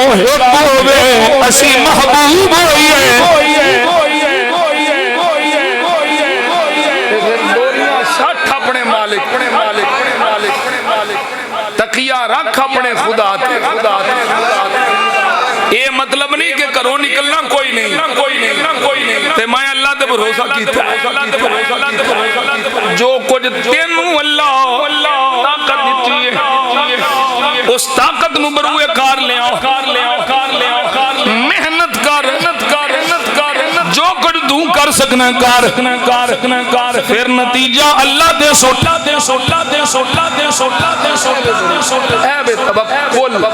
محب ہوئے اسی محبوب ہوئیے سٹھ اپنے مالک تقیہ رکھ اپنے خدا تے یہ مطلب نہیں کہ کرو نکلنا کوئی نہیں تے میں اللہ تے بھروسہ کیتا جو کچھ تینوں اللہ طاقت دیتی ہے اس طاقت نو بروئے کار لیا محنت کر جو کچھ دوں کر سکنا کار پھر نتیجہ اللہ دے سوٹا اے بے تبکل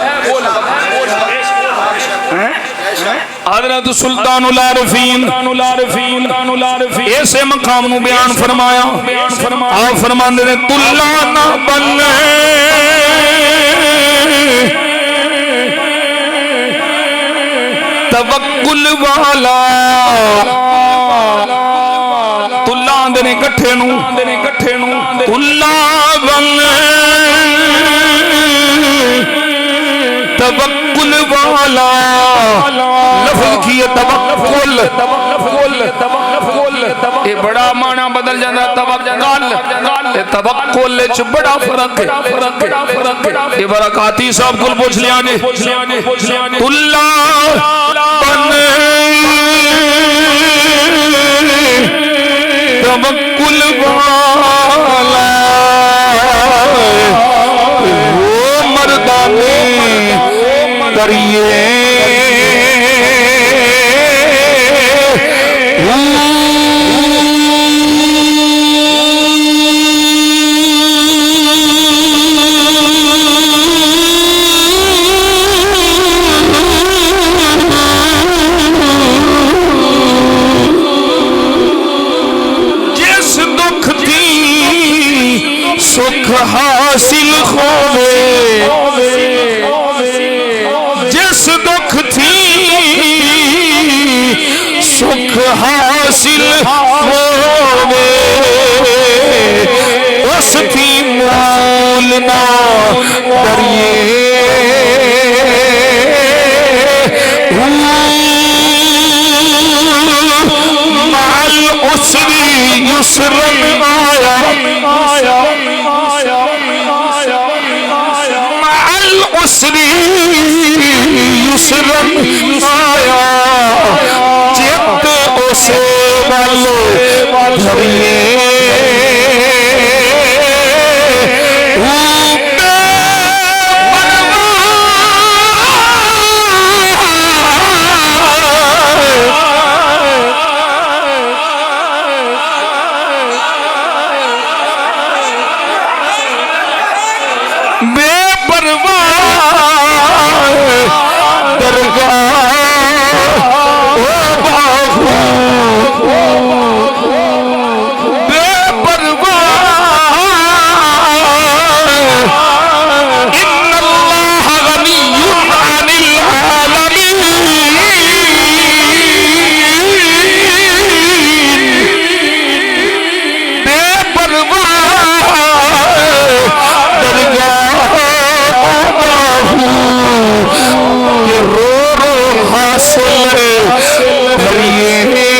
حضرت سلطان العارفین ایسے مقام نو بیان فرمایا آپ فرماندے نے تلا نہ بنے توکل والا تلا دے نے کٹھے نو تلا بنے توکل والا لفظ کی توکل یہ بڑا معنی بدل جانا توکل وچ بڑا فرق ہے یہ برکاتی صاحب کول پوچھ لیا جی اللہ بنے توکل والا وہ مردانے کریے جس دکھ دی سکھ حاصل ہوئے جس دکھ تھی سکھ حاصل ہوئے اس کی مول نہ کریے مال اسری یسرن آیا مال اسری یسرن آیا جت اسے والو دھریے بے پرواہ درگاہ بے پرواہ ان اللہ غنی عن العالمین بے پرواہ درگاہ رو رو حاصل کریے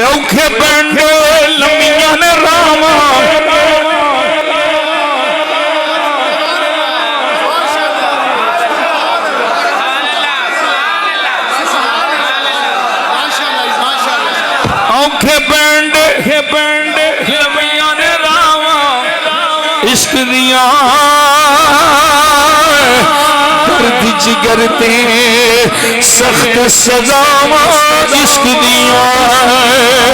اوکھے پینڈے لمیاں نے راما بینڈ لمیاں نے راواں عشق دیاں درد جگر تے سخت سزاواں عشق دیاں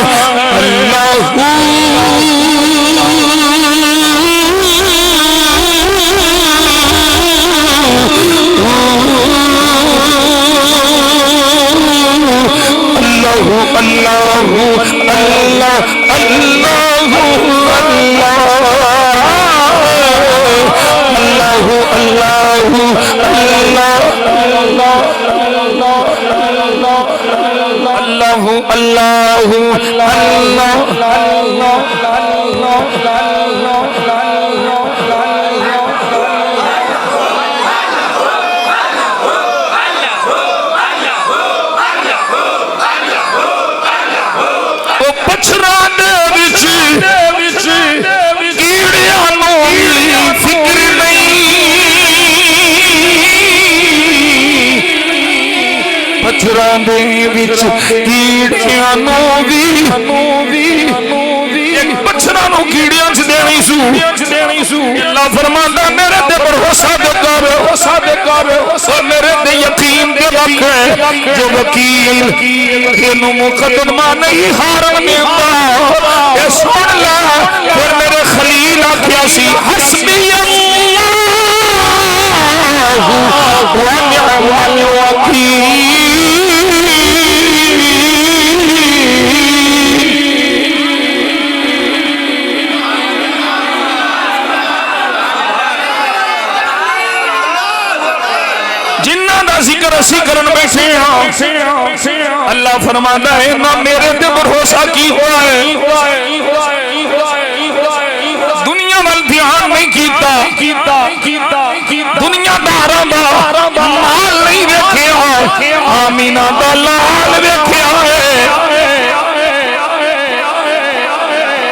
اللہ فرماتا میرے تے بھروسہ دے کر میرے تے یقین دے رکھ جو وکیل انہوں مقدمہ نہیں ہارن دیتا اے سن لا پھر میرے خلیل آکھیا سی حسبی اللہ ونعم الوکیل ذکر اسی کرن بیٹھے ہیں اللہ فرماتا ہے نہ میرے تے بھروسہ کی ہوا ہے دنیا وال دھیان نہیں کیتا دنیا داراں دا مال نہیں ویکھیا آمینہ دا لال ویکھیا ہے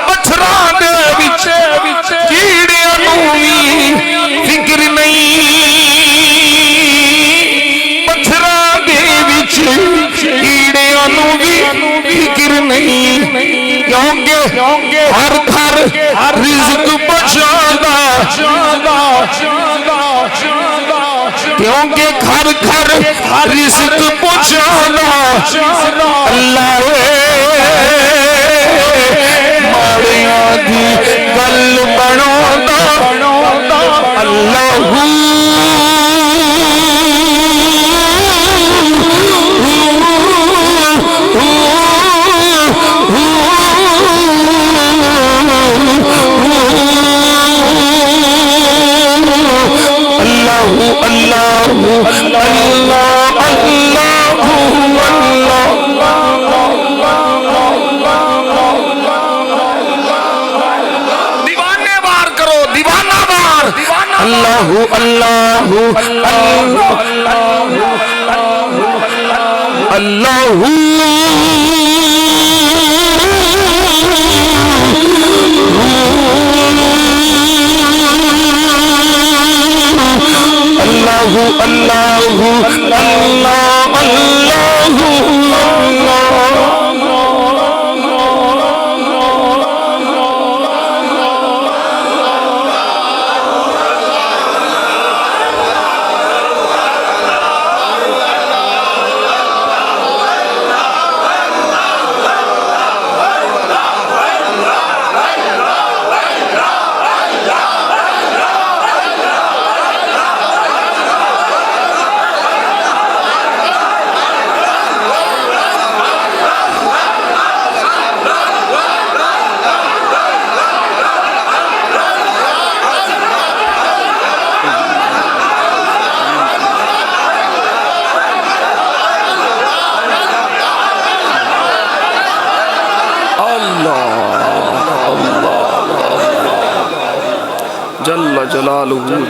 پتھراں دے وچ کیڑیاں نوں وی فکر نہیں کیڑیاں نوں بھی فکر نہیں کیونکہ ہر گھر رزق پہنچانا کیونکہ گھر گھر رزق پہنچانا اللہ ماڑیاں دی گل بناوندا اللہ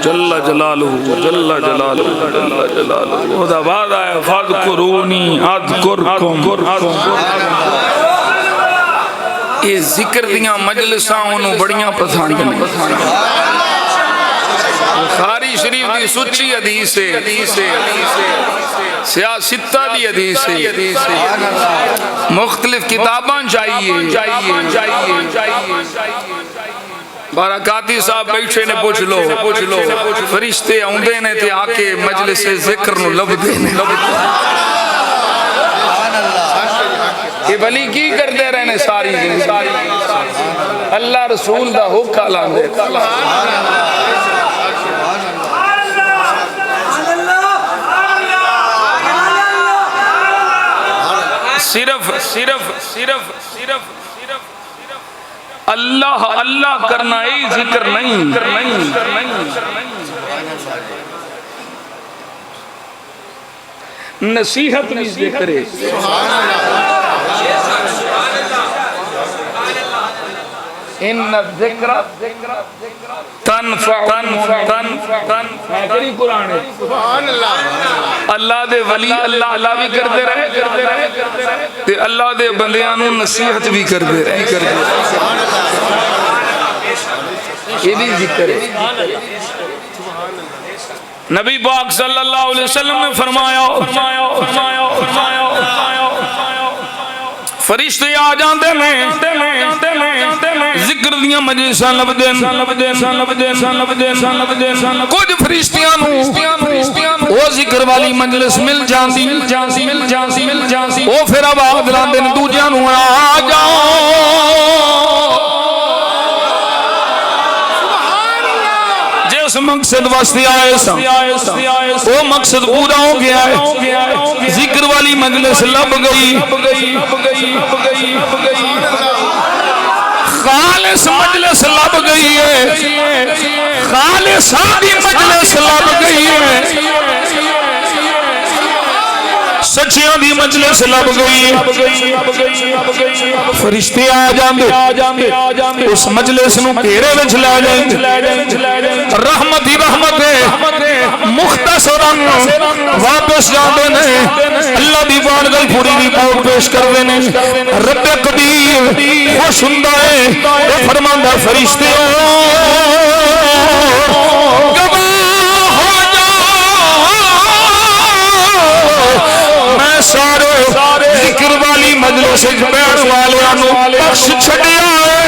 جل جلالہ وہ دا وعدہ ہے فاذکرونی اذکرکم یہ ذکر دیاں مجلساں انہوں بڑیاں پسند ہیں بخاری شریف دی سچی حدیث ہے، سیاستہ دی حدیث ہے، مختلف کتاباں چاہیے۔ برکاتی صاحب بیٹھے نے پوچھ لو فرشتے آندے نے تے آ کے مجلس ذکر نو لبدے نے۔ یہ بلی کی کرتے رہنے ساری زندگی، اللہ رسول دا حکم لاندے۔ صرف اللہ کرنا ہی ذکر نہیں۔ نصیحت بھی ذکر ہے۔ ان الذکر تنفع قرآن ہے۔ اللہ دے ولی اللہ بھی کرتے رہے تے اللہ دے بندیاں نو نصیحت بھی کرتے رہے۔ یہ بھی ذکر ہے۔ نبی پاک صلی اللہ علیہ وسلم نے فرمایا فرشتے آ جاندے میں ذکر دیاں مجلساں لبدین۔ کچھ فرشتیاں نو وہ ذکر والی مجلس مل جاندی، وہ پھر آواز لاندے نے دوجیاں نو آ جاؤ۔ جس مقصد واسطے آئے سا وہ مقصد پورا ہو گیا ہے، ذکر والی مجلس لب گئی، خالص مجلس لب گئی ہے، خالص آدھی مجلس لب گئی ہے، سچیاں دی مجلس لب گئی۔ فرشتے آ جاندے اس مجلس نو گھیرے وچ لے جاندے، رحمت ہی رحمت ہے، مختصراً واپس جاندے نے، اللہ دی بارگاہ پوری رپورٹ پیش کردے نے۔ رب قدیر خوش ہوندا ہے، وہ فرماندا فرشتے سارے ذکر والی مجلس بیٹھ والوں بخش چھڈیا ہے۔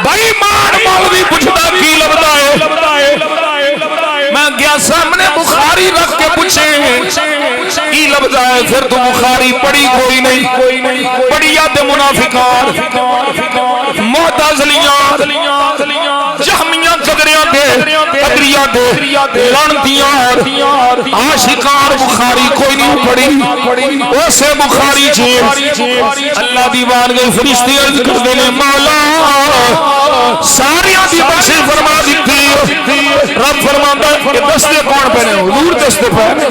بھائی مان مولوی پوچھتا کی لبدا ہے، میں گیا سامنے بخاری رکھ کے پوچھے کی لبدا ہے، پھر تو بخاری پڑھی کوئی نہیں، پڑھی یاد منافقان، معتزلیاں، جہمیاں، قدریاں دے لعنتیاں، عاشقان بخاری کوئی نہیں پڑھی، اسے بخاری چیز اللہ دی بارگاہ فرشتے عرض کردے نے مولا ساریاں دی بخشش فرما دیتی۔ رب فرماندا کہ دستے کون پہنے، حضور دستے پہنے،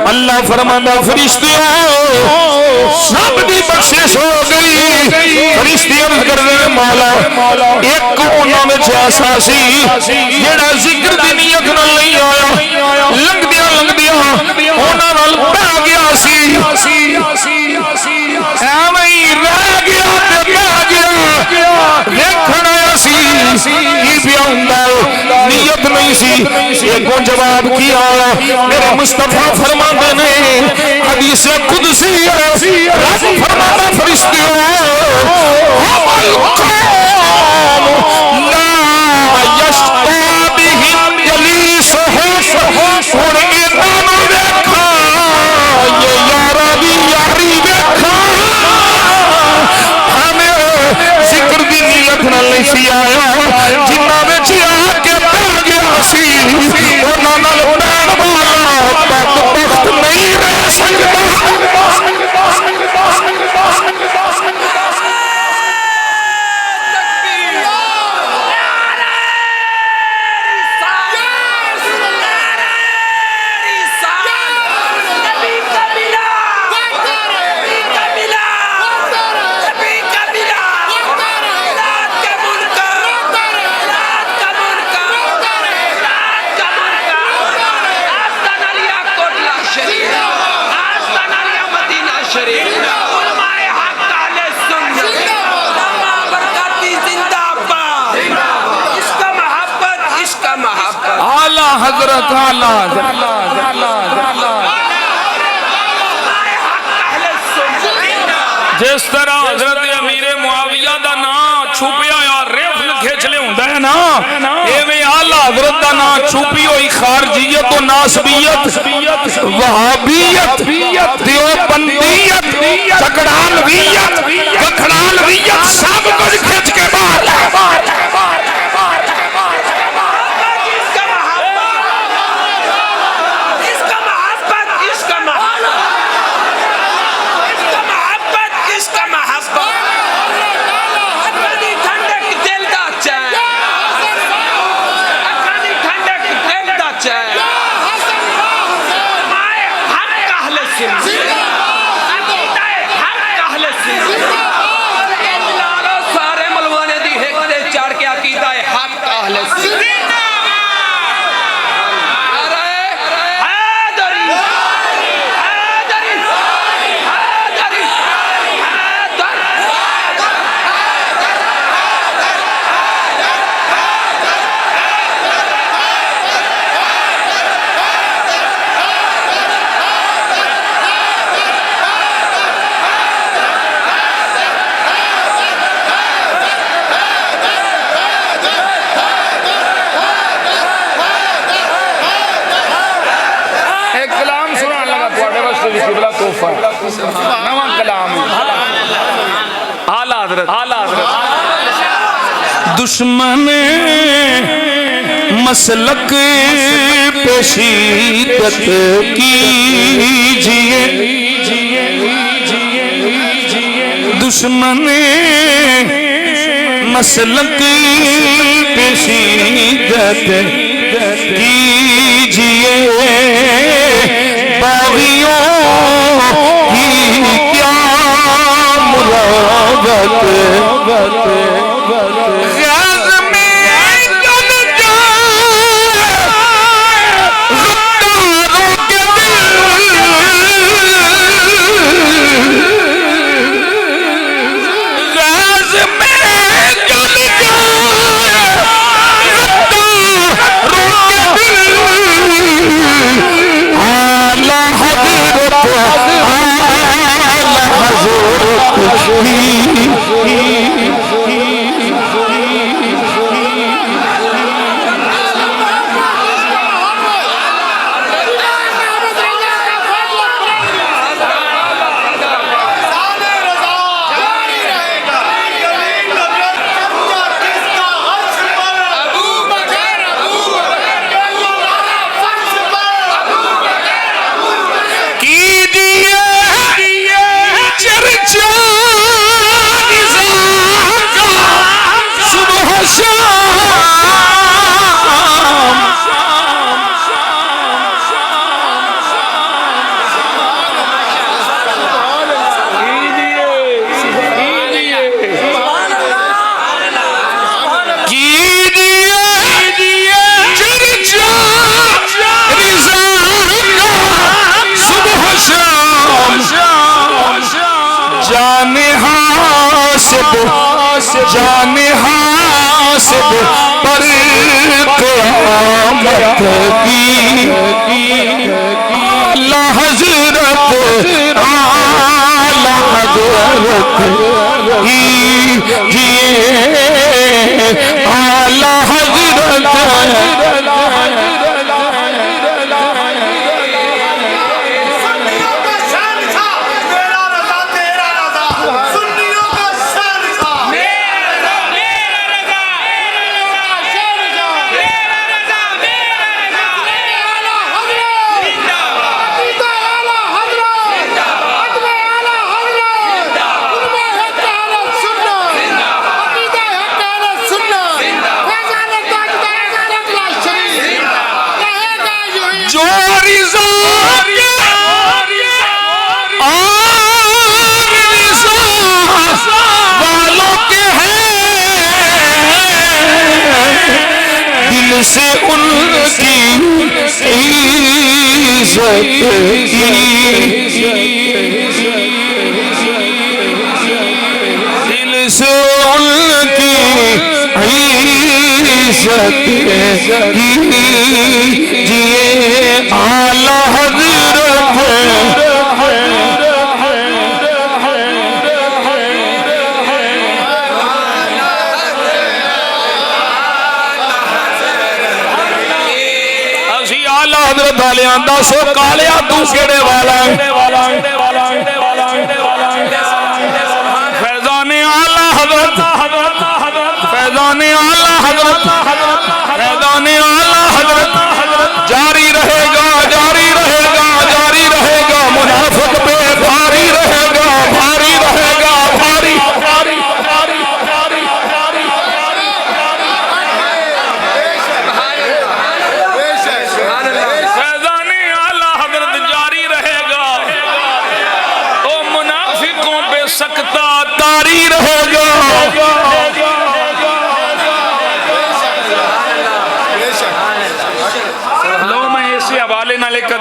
اللہ فرماندا فرشتیوں سب دی بخشش ہو گئی۔ فرشتے عرض کردے نے مولا ایک انہاں وچ ایسا سی جڑا ذکر دی نیت نال نہیں آیا، لنگدیاں انہاں نال بہ گیا سی، ایویں ہی رہ گیا تے بہ گیا، دیکھنا سی کی پیا ہوندا نیت نہیں سی۔ ایک جواب کیا میرے مصطفیٰ فرماندے نے حدیث قدسی ہے، رب فرماتا فرشتیوں لا یشقی بہم جلیسہم، ہن انہاں نوں دیکھا یہ یارا دی یاری دیکھا، ہمیں ذکر دی نیت نال نہیں سی آیا، جنہاں وچ آ کے پڑ گیا سی انہاں نال بہن والا بدبخت نہیں رہ سکتا۔ حضرت آلہ جس طرح حضرت امیر معاویہ دا نام چھپیا یا ریفل کھیچ لے ہوندہ ہے نا ایویں اعلیٰ حضرت دا نام چھپی ہوئی خارجیت و ناسبیت وہابیت دیوبندیت چکڑالویت وکھڑالویت سب کچھ کھیچ کے باہر نواں کلام اعلیٰ حضرت دشمن مسلک پیشیدت کیجئے دشمن مسلک پیشیدت کیجئے باغیوں کی کیا مراوت غیظ میں جل جائے غداروں کے دل غیظ میں جل جائے غداروں کے دل اعلیٰ حضرت جان حاسب پر قیامت کی اعلیٰ حضرت اعلیٰ حضرت سے ان کی عزت دل سے ان کی عزت کیجئے اعلیٰ حضرت اسی اعلیٰ حضرت والیاں دسو کالیا تو کیڑے والا ہے فیضان اعلیٰ حضرت فیضان اعلیٰ حضرت فیضان اعلیٰ حضرت جاری رہے گا جاری رہے گا جاری رہے گا منافق پہ بھاری رہے گا بھاری رہے گا بھاری فیضان اعلیٰ حضرت جاری رہے گا او منافقوں پہ سکتہ طاری رہے گا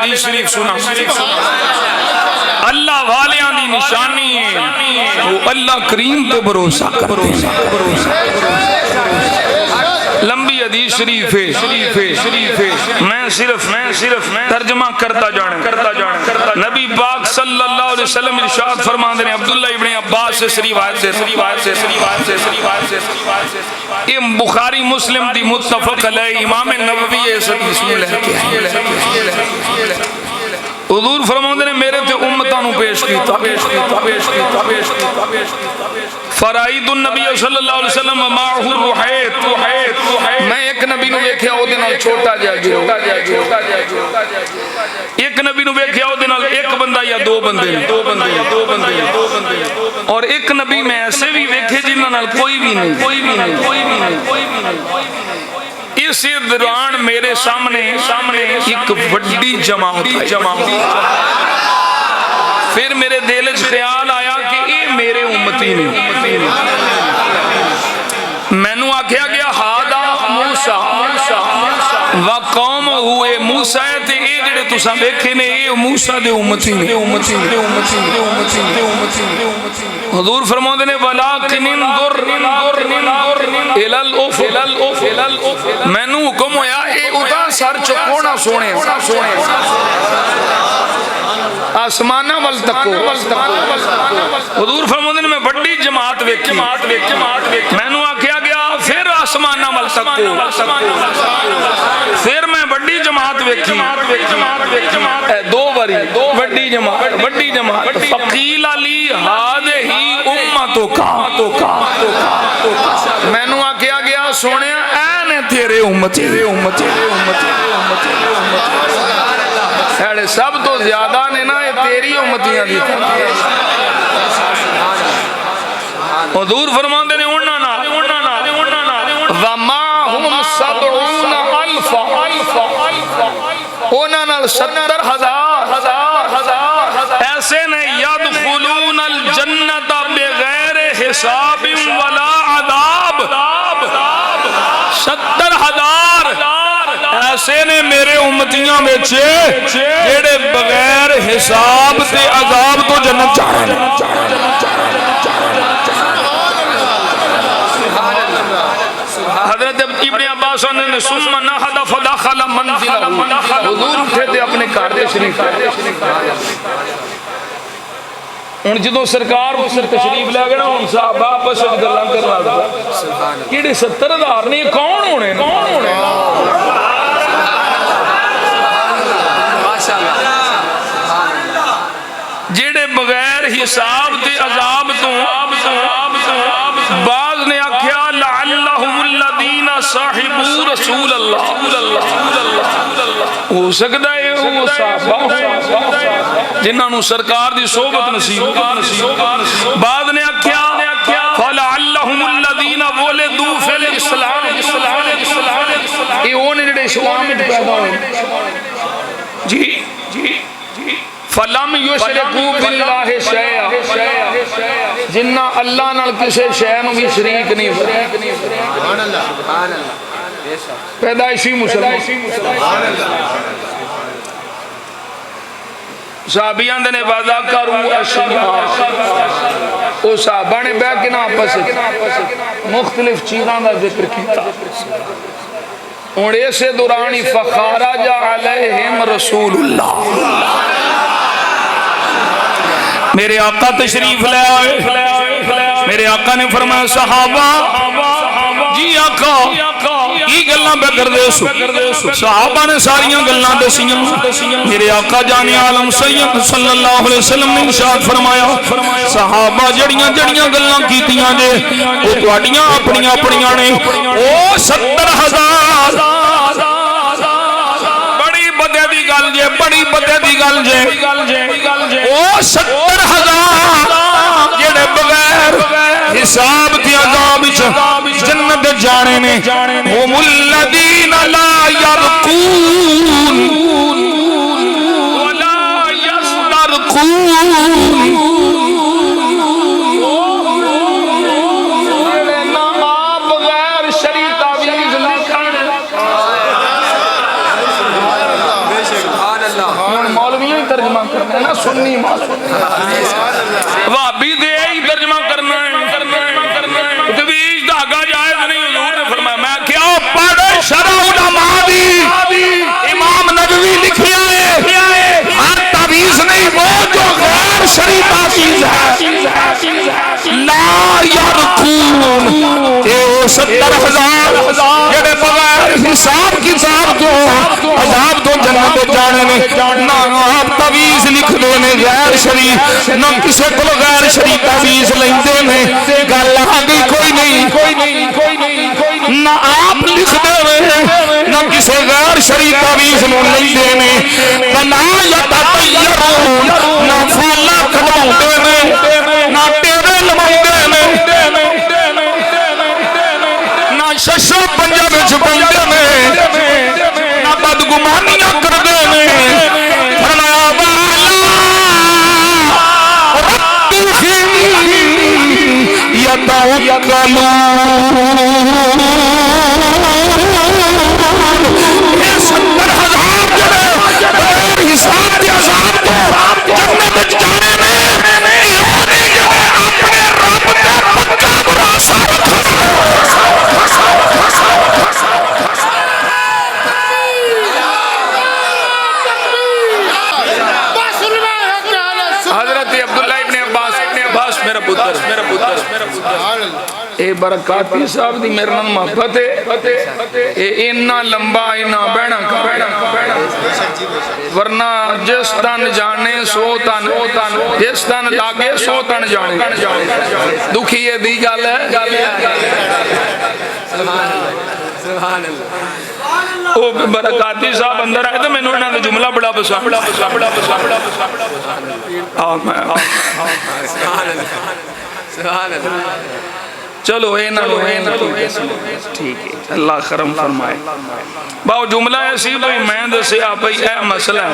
حدیث شریف سنا اللہ والیاں دی نشانی ہے وہ اللہ کریم پہ بھروسہ کرتے ہیں لمبی حدیث شریف ہے میں صرف ترجمہ کرتا جانے نبی پاک صلی اللہ علیہ وسلم ارشاد فرماتے ہیں عبداللہ ابن عباس سے روایت سے یہ بخاری مسلم دی متفق علیہ امام نووی اس حدیث میں لے کے حضور فرماتے ہیں میرے تے امتاں نو پیش کیتا فرائید النبی صلی اللہ علیہ وسلم ومعہ الرحیت میں ایک نبی نو ویکھیا او دے نال چھوٹا جا گیا ایک نبی نو ویکھیا او دے نال ایک بندہ یا دو بندے اور ایک نبی میں ایسے بھی ویکھے جنہاں نال کوئی بھی نہیں اس دوران میرے سامنے ایک بڑی جماعت پھر میرے دل وچ خیال آیا کہ یہ میرے امتی نے مینوں آکھیا گیا ہادا موسیٰ وقوم ہوئے موسیٰ تے اے جڑے تساں ویکھے نے اے موسیٰ دے امتی نے حضور فرماندے نے ولیکن انظر الی الافق مینوں حکم ہویا اے ادا سر چکونا سونے آسمانہ ول تکو حضور فرماندے نے میں بڑی جماعت ویکھی مینوں آکھیا گیا پھر آسمانہ ول تکو پھر میں بڑی جماعت ویکھی دو باری بڑی جماعت فقیل علی ہذہ امتک مینوں آکھیا گیا سونے اے نے تیرے امتی سب تو زیادہ نے نا یہ تیری امتیاں دی حضور فرماندے نے انہاں نال وما هم 70,000 انہاں نال 70,000 ایسے نے یدخلون الجنت بغیر حساب ولا عذاب 70,000 ایسے نے میرے امتیاں میں جڑے بغیر حساب تے عذاب تو جنت جانے حضرت ابن عباس نے ثم نہض فدخل منزلہ حضور اٹھے تھے اپنے گھر دے شریف ہن جدوں سرکار تشریف لے گئے نا ہن صحابہ آپس وچ گلاں کرن لگ پئے کیڑے 70,000 نے کون ہونے جڑے بغیر حساب تے عذاب تو بعض نے آکھیا لعلہم الذین صاحبوا رسول اللہ ہو سکتا ہے وہ صحابہ جنہاں نو سرکار دی صحبت نصیب بعض نے آکھیا فلعلہم الذین ولدوا فی الاسلام یہ اونے جڑے اسلام وچ پیدا ہوئے جی فلم یشرکوا باللہ شیئا جنہ اللہ نال کسے شے نو بھی شریک نہیں پیدائشی مسلمان صحابیان نے وذکروا اشیاء او صحابہ نے بیٹھ کے نا آپس مختلف چیزاں دا ذکر کیتا اور اسے دورانی فخارج علیہم رسول اللہ، میرے آقا تشریف لے آئے، میرے آقا نے فرمایا صحابہ جی آقا یہ گلاں پہ کر دے سو، صحابہ نے ساریاں گلاں دسیاں، میرے آقا جان عالم سید صلی اللہ علیہ وسلم نے ارشاد فرمایا صحابہ جڑیاں جڑیاں گلاں کیتیاں جے او تواڈیاں اپنیاں اپنیاں نے، او 70,000 بڑی بدے دی گل جے، بڑی بدے دی گل جے، او 70,000 جڑے بغیر حساب تے عذاب وچ جنت جانے نے، ہم الذین لا یرقون ولا یسترقون، بغیر شرعی تعویذ مولویوں ترجمہ کرنا ہے نا، سنی وہابی دے ہی ترجمہ کرنا ہے، تبیج دھاگا جائز نہیں، حضور نے فرمایا میں کیا پڑھ شرع علماء دی، امام نبوی لکھیا ہے ہر تعویذ نہیں، وہ جو غیر شرعی تعویذ ہے لا یرقون، اے 70,000 جڑے بغیر حساب کتاب تو عذاب تو جنت جانے نے، نہ آپ تعویذ لکھ دے نے غیر شرعی، نہ کسے کو غیر شرعی تعویذ لیندے نے، گل آگی کوئی نہیں، نہ آپ لکھ دے نہ کسے غیر شرعی تعویذ نو لیندے نے، ولا یتطیرون، نہ پھولا کھڑاوندے نے، نہ ٹیرے لماوندے نے، نہ ششو پنجے وچ پاندے نے، نہ بدگمانیاں کردے نے، فرمایا ربهم یتوکلون، یہ 70,000 جڑے بغیر حساب تے عذاب تو جنت وچ جانے نے، جڑے اپنے رب تے پکا بھروسہ حضرت عبداللہ ابن عباس میرا پتر اے برکاتی صاحب دی میرے نال محبت ہے، اے اتنا لمبا اتنا بہنا ورنہ جس تن جانے سو تن، جس تن لاگے سو تن جانے، دکھی یہ دی گل ہے، وہ برکاتی صاحب اندر آئے تو میں نے انہوں نے جملہ بڑا پسند، چلو اے نہ ٹھیک ہے، اللہ کرم فرمائے، باو جملہ ایسی بھئی میں دسے آپ اے مسئلہ ہے،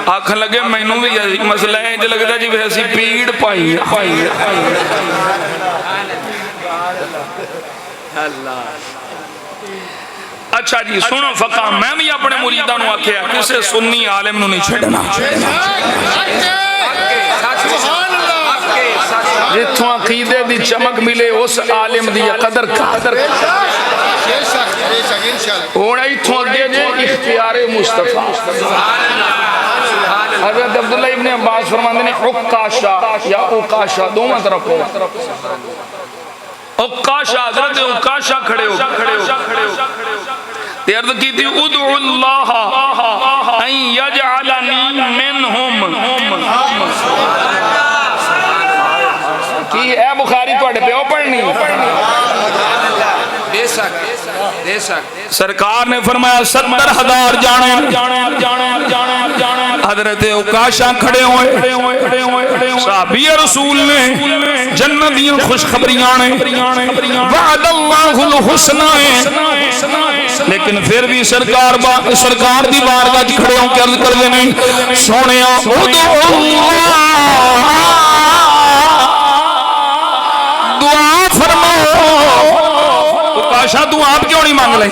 آنکھن لگے میں نو بھی مسئلہ ہے، جو لگتا جی ویسی پیڑ پائی اچھا جی سنو فقہ میں بھی اپنے مریدہ نو آکھے ہیں کسے سنی عالم نو نہیں چھڑنا، جتوں عقیدے دی چمک ملے اس عالم دی قدر کا ہونا اتوں اگے جے اختیار مصطفیٰ، حضرت عبداللہ ابن عباس فرماندے نے عکاشہ یا عکاشہ دو طرف ہو، عکاشہ حضرت عکاشہ کھڑے ہو تیرد کی تھی ادعو اللہ ان یجعلنی منہم، کی اے بخاری تو اڑے پہ ہو پڑھنی، سرکار نے فرمایا 70,000 جانے، حضرت عکاشہ کھڑے ہوئے، صحابی رسول نے جنتیاں خوشخبریاں نے، وعد اللہ الحسنہ، لیکن پھر بھی سرکار دی بارگاہ کھڑے ہوں کے عرض کر دینے سونیا ادعو اللہ، دعا فرماؤ، عکاشہ دعا آپ کیوں نہیں مانگ لے،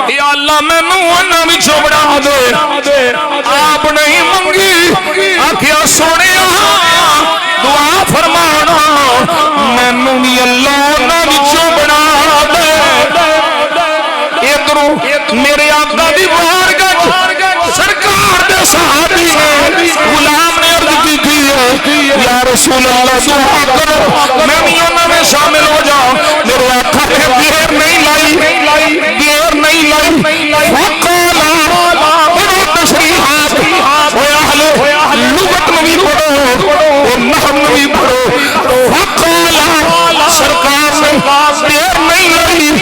یا اللہ میں نوانہ بھی چھوڑا دے، آپ نہیں منگی، آکھیا سونے دعا فرمانا، میں نوی اللہ نہ بھی چھوڑا دے، رسول اللہ دعا کرو میں بھی انہوں میں شامل ہو جاؤں. میرے آقا نے دیر نہیں لائی دیر نہیں لائی. وقالا پڑھو تشریحات اہل لغت نبی پڑھو اور نحو نبی پڑھو. وقالا سرکار نے دیر نہیں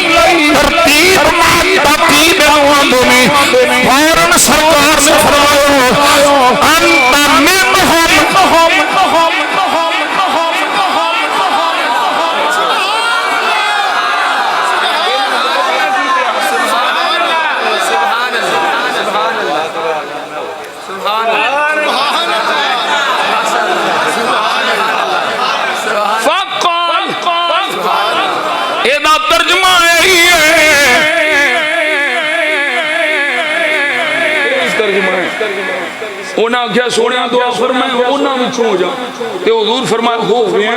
لائی ترتیب تاکید نوانوں نے فوراً سرکار نے فرمایا انت انہاں کیا سونے دعا فرمائے انہاں بھی چھو جا تے حضور فرمائے ہو گئے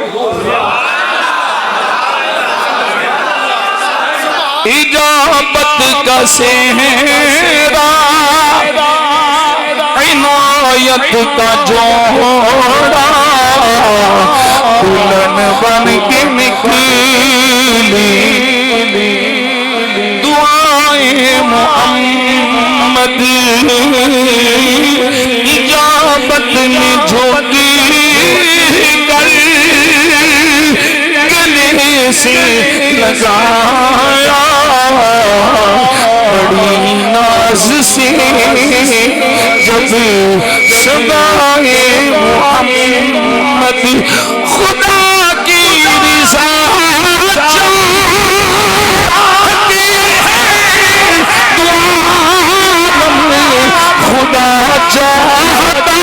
اجابت کا سہرا عنایت کا جوڑا دلہن بن کے نکلی دعائیں محمد اجابت میں جھوکی گلے سے لگایا بڑی ناز سے جب صدائے محمد خدا کی رضا چاہتے ہیں دعا میں خدا چاہتا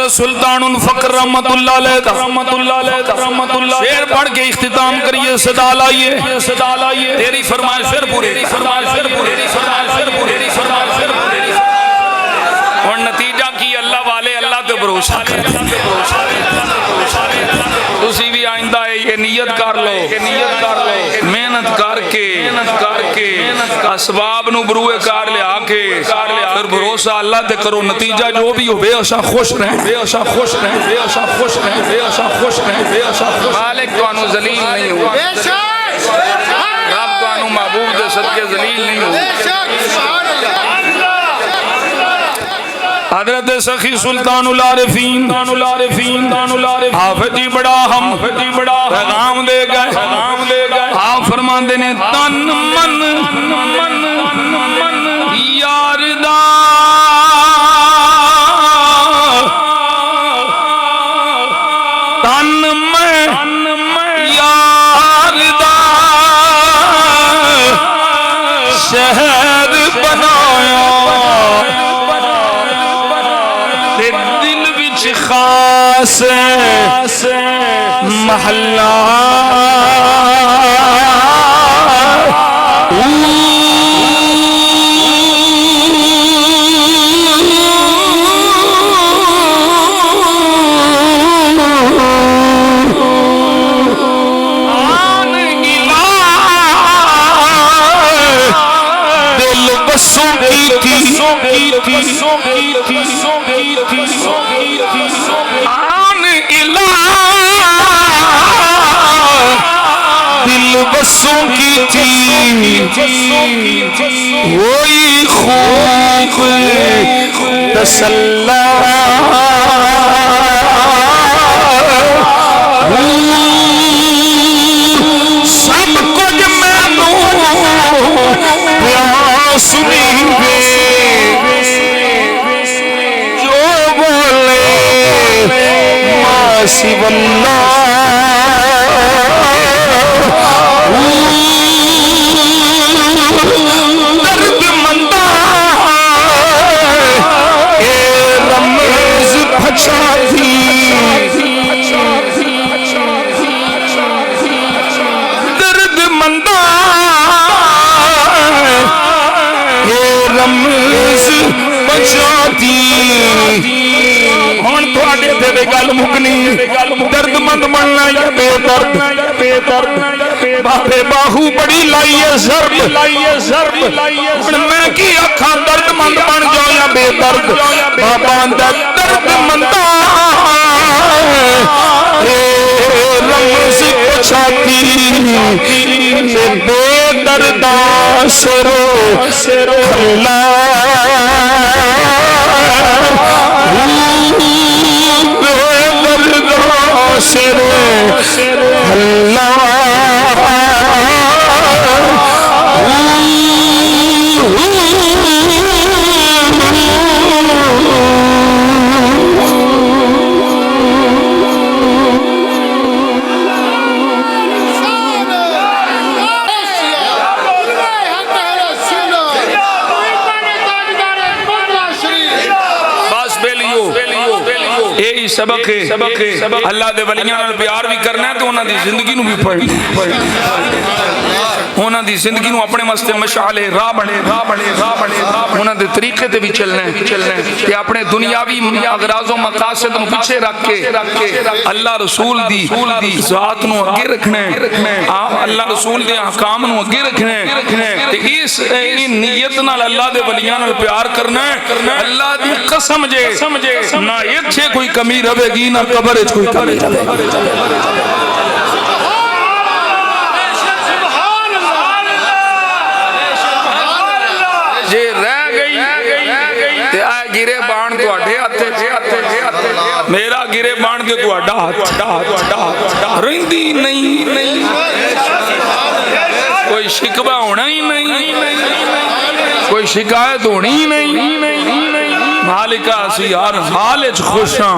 سلطان الفقر رحمت اللہ علیہ شیر پڑھ کے اختتام کریے صدا لائیے تیری فرمائش پھر پوری اور نتیجہ کی اللہ والے اللہ تے بھروسہ کریں تسی بھی آئندہ ہے یہ نیت کر لو محنت کر کے اسباب نو بروئے کار لے آکے پھر بھروسہ اللہ دے کرو نتیجہ جو بھی ہو بے اشا خوش رہیں مالک تو انو ذلیل نہیں ہو رب تو انو محبوب دے صدقے ذلیل نہیں ہو حضرت سخی سلطان العارفین حافظی بڑا ہم پیغام دے گئے آپ فرمان دینے تن من یاردہ تن من یاردہ شہر بنایا خاص محلہ دل بسوں کی دل بسوں کی تھی وہی خوب تسلی سب کچھ میں پیار سنی جو بولے ماسی واللہ درد مندہ اے رمز پھچا تھی مند بننا یا بے درد بابے باہو بڑی لائیے ضرب میں کی اکھاں درد مند بن جاؤ یا بے درد بابا اندر درد مندہ رمز پچھاتی بے دردہ سرو اللہ بے دردہ سرو اللہ سبق ہے اللہ دے ولیاں نال پیار بھی کرنا ہے تو انہاں دی زندگی نو بھی پڑھنا انہاں دی زندگی نو اپنے مستے مشعل راہ بنے انہاں دے طریقے تے بھی چلنا ہے کہ اپنے دنیاوی اغراض و مقاصد نو پیچھے رکھ کے اللہ رسول دی ذات نو اگے رکھنا ہے اللہ رسول دے احکام نو اگے رکھنا ہے تے اس نیت نال اللہ دے ولیاں نال پیار کرنا ہے اللہ دی قسم جے نہ ایتھے کوئی کمی رہے گی نہ قبر اچ کوئی کمی رہے گی جے رہ گئی تے آئے گرے بان تو اٹھے میرا گرے بان کے تو اٹھا رہندی نہیں کوئی شکوہ ہونا ہی نہیں کوئی شکایت ہونی ہی نہیں مالکہ اسی ہر حالج خوشاں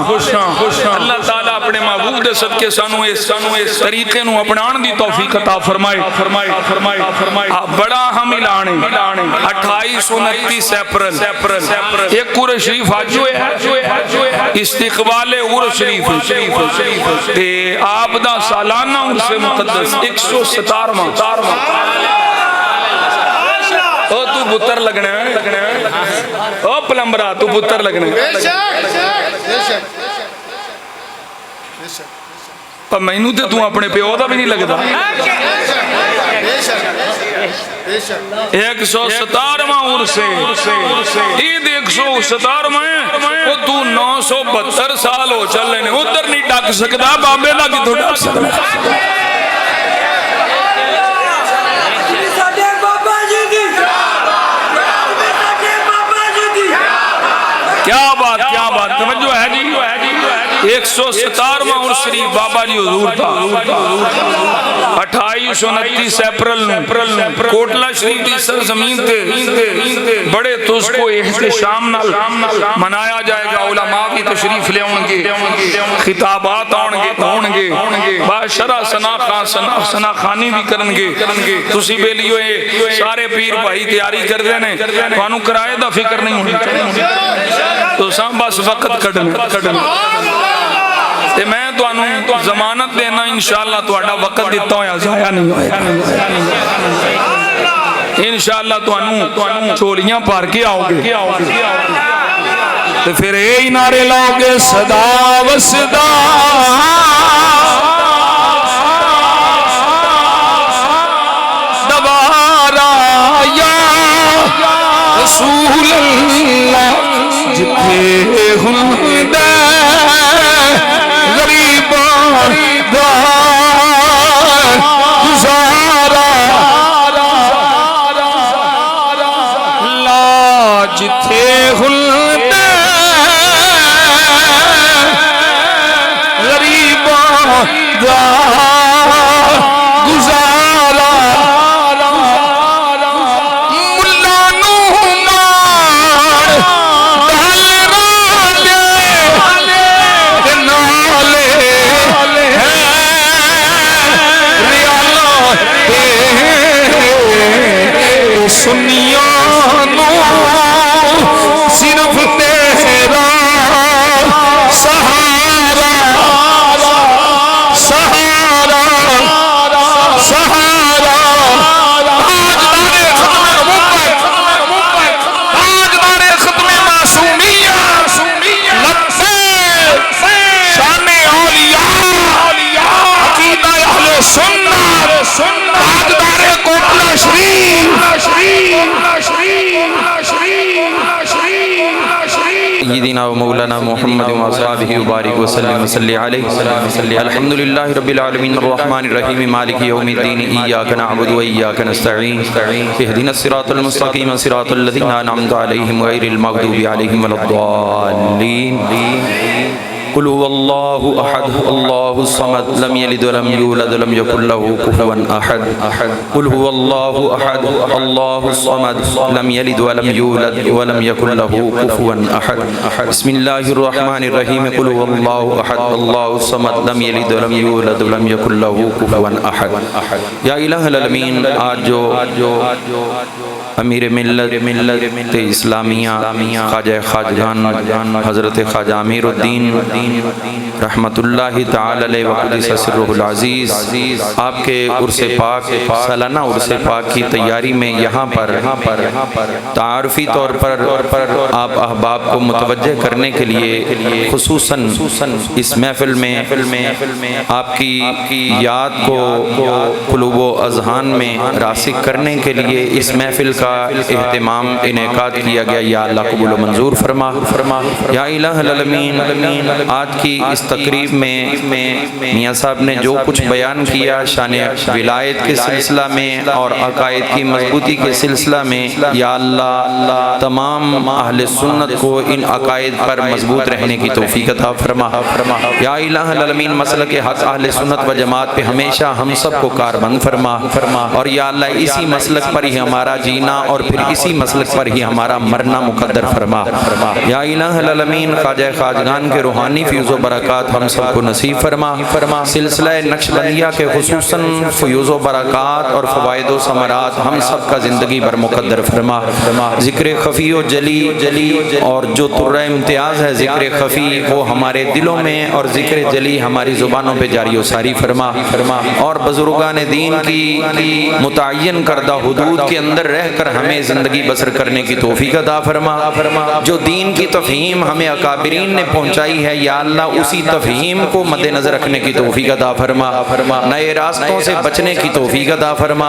اللہ تعالیٰ اپنے محبوب دے صدقے سانو اس طریقے نو اپنان دی توفیق عطا فرمائے بڑا ہم اعلان 28-29 اپریل ایک عرس شریف آج ہے استقبال عرس شریف تے آپ دا سالانہ عرس مقدس 117واں او تو بطر لگنا ہے او پلمبرا تو بطر لگنا ہے پر مینوں تے تو اپنے پیو دا بھی نہیں لگدا 117واں عرس عید 117واں او تو 972 سال ہو چلے نے ادھر نہیں ڈک سکدا بابے دا کتھوں ڈک سکدا کیا بات توجہ ہے جی 117واں عرس شریف بابا جی حضور تھا 28-29 اپریل کوٹلہ شریف دی سرزمین تے بڑے تس کو احتشام نال منایا جائے گا علماء کی تشریف لے گے خطابات ہون گے باشرہ سنا خانی بھی کرن گے تسی بے لیو سارے پیر بھائی تیاری کر دینے توانو کرائے دا فکر نہیں ہونی چاہیے تو سام بس وقت کڑھنے تے میں تو ضمانت دینا انشاءاللہ تو اڈا وقت دیتا ہوں یا ضائع نہیں ہوئے انشاءاللہ تو چولیاں پار کے آؤ گے تے پھر اے نعرے لاؤ گے صدا و صدا دوبارہ یا رسول اللہ جتھے ہندے غریبان گزارا لا جتھے ہندے غریبان گزارا سنیاں نو صرف تیرا سہارا سہارا سہارا تاجدار ختم معصومیہ شان اولیاء و مولانا محمد و اصحابہ وبارک وسلم وصلی علیہ الحمد للہ رب العالمین الرحمن الرحیم مالک یوم الدین ایاک نعبد و ایاک نستعین اہدنا الصراط المستقیم صراط الذین انعمت علیہم غیر المغضوب علیہم ولا الضالین قل هو الله احد الله الصمد لم يلد ولم يولد ولم يكن له كفوا احد قل هو الله احد الله الصمد لم يلد ولم يولد ولم يكن له كفوا احد بسم الله الرحمن الرحيم قل هو الله احد الله الصمد لم يلد ولم يولد ولم يكن له كفوا احد یا الہ العالمین، آج جو امیر ملت اسلامیہ خواجہ خواجگان حضرت خواجہ امیر الدین رحمت اللہ تعالی علیہ وقدس سرہ العزیز آپ کے عرس پاک سالانہ عرس پاک کی تیاری میں یہاں پر تعارفی طور پر آپ احباب کو متوجہ کرنے کے لیے خصوصاً اس محفل میں آپ کی یاد کو قلوب و اذہان میں راسخ کرنے کے لیے اس محفل کا اہتمام انعقاد کیا گیا۔ یا اللہ قبول و منظور فرما یا الہ العالمین۔ آج کی اس تقریب میں میاں صاحب نے جو کچھ بیان کیا شان ولایت کے سلسلہ میں اور عقائد کی مضبوطی کے سلسلہ میں، یا اللہ تمام اہل سنت کو ان عقائد پر مضبوط رہنے کی توفیق عطا فرما۔ یا الہ العالمین مسلک حق اہل سنت و جماعت پہ ہمیشہ ہم سب کو کاربند فرما، اور یا اللہ اسی مسلک پر ہی ہمارا جینا اور پھر اسی مسلک پر ہی ہمارا مرنا مقدر فرما۔ یا الہ العالمین خواجہ خواجگان کے روحانی فیض و برکات ہم سب کو نصیب فرما۔ سلسلہ نقشبندیہ کے خصوصاً فیض و برکات اور فوائد و ثمرات ہم سب کا زندگی بر مقدر فرما۔ ذکر خفی و جلی اور جو طرح امتیاز ہے ذکر خفی وہ ہمارے دلوں میں اور ذکر جلی ہماری زبانوں پہ جاری و ساری فرما، اور بزرگان دین کی متعین کردہ حدود کے اندر رہ کر ہمیں زندگی بسر کرنے کی توفیق عطا فرما۔ جو دین کی تفہیم ہمیں اکابرین نے پہنچائی ہے، یا اللہ اسی تفہیم کو مد نظر رکھنے کی توفیق عطا فرما، نئے راستوں سے بچنے کی توفیق عطا فرما،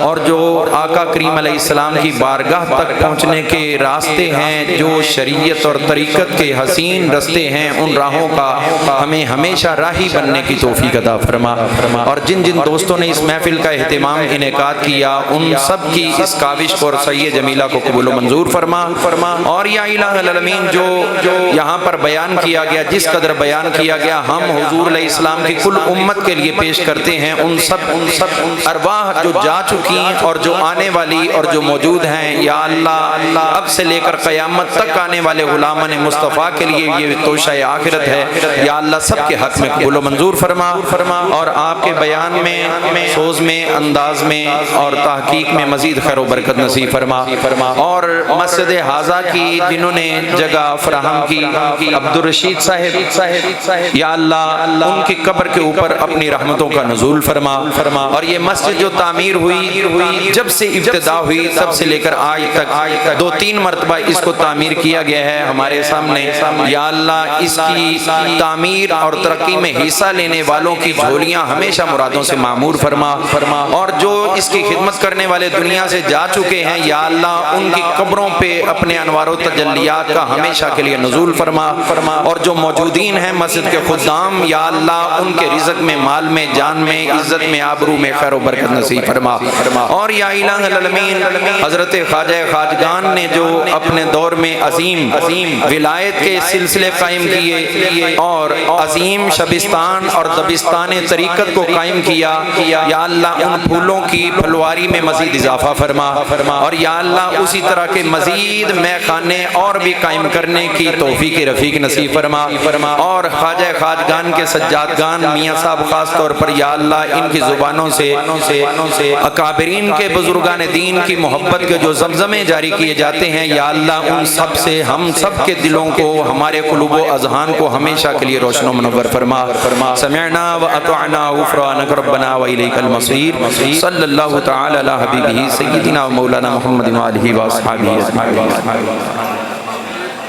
اور جو آقا کریم علیہ السلام کی بارگاہ تک پہنچنے کے راستے ہیں، جو شریعت اور طریقت کے حسین راستے ہیں، ان راہوں کا ہمیں ہمیشہ راہی بننے کی توفیق عطا فرما، اور جن دوستوں نے اس محفل کا اہتمام انعقاد کیا ان سب کی اس کاوش کو اور سید جمیلہ کو قبول و منظور فرما، اور یا الہ العالمین جو یہاں پر بیان کیا گیا، جس قدر بیان کیا گیا ہم حضور علیہ السلام کی کل امت کے لیے پیش کرتے ہیں۔ ان سب ارواح جو جا چکی اور جو آنے والی اور جو موجود ہیں، یا اللہ اب سے لے کر قیامت تک آنے والے غلامان مصطفیٰ کے لیے یہ توشہ آخرت ہے، یا اللہ سب کے حق میں قبول و منظور فرما، اور آپ کے بیان میں سوز میں انداز میں اور تحقیق میں مزید خیر و برکت نصیب فرما، اور مسجد حاضہ کی جنہوں نے جگہ فراہم کی عبدالرشید صاحب، یا اللہ ان کی قبر کے اوپر اپنی رحمتوں کا نزول فرما، اور یہ مسجد جو تعمیر ہوئی جب سے ابتدا ہوئی تب سے لے کر آج تک 2-3 مرتبہ اس کو تعمیر کیا گیا ہے ہمارے سامنے، یا اللہ اس کی تعمیر اور ترقی میں حصہ لینے والوں کی جھولیاں ہمیشہ مرادوں سے معمور فرما، اور جو اس کی خدمت کرنے والے دنیا سے جا چکے ہیں، یا اللہ ان کی قبروں پہ اپنے انوار و تجلیات کا ہمیشہ کے لیے نزول فرما، اور جو موجودین ہیں مسجد کے خدام، یا اللہ ان کے رزق میں، مال میں، جان میں، عزت میں، آبرو میں خیر و برکت نصیب فرما، اور یا الہ العالمین حضرت خواجہ خواجگان نے جو اپنے دور میں عظیم ولایت کے سلسلے قائم کیے اور عظیم شبستان اور دبستان طریقت کو قائم کیا، یا اللہ ان پھولوں کی پھلواری میں مزید اضافہ فرما، اور یا اللہ اسی طرح کے مزید میں خانے اور بھی قائم کرنے کی توفیق رفیق نصیب فرما، اور خواجہ خواجگان کے سجادگان میاں صاحب خاص طور پر یا اللہ ان کی زبانوں سے اکابرین کے بزرگان دین کی محبت کے جو زمزمے جاری کیے جاتے ہیں، یا اللہ ان سب سے ہم سب کے دلوں کو، ہمارے قلوب و اذہان کو ہمیشہ کے لیے روشن و منور فرما۔ سمعنا و اطعنا غفرانک ربنا و الیک المصیر۔ صلی اللہ تعالی علی حبیبہ سیدنا و مولانا محمد و آلہ و اصحابہ اجمعین۔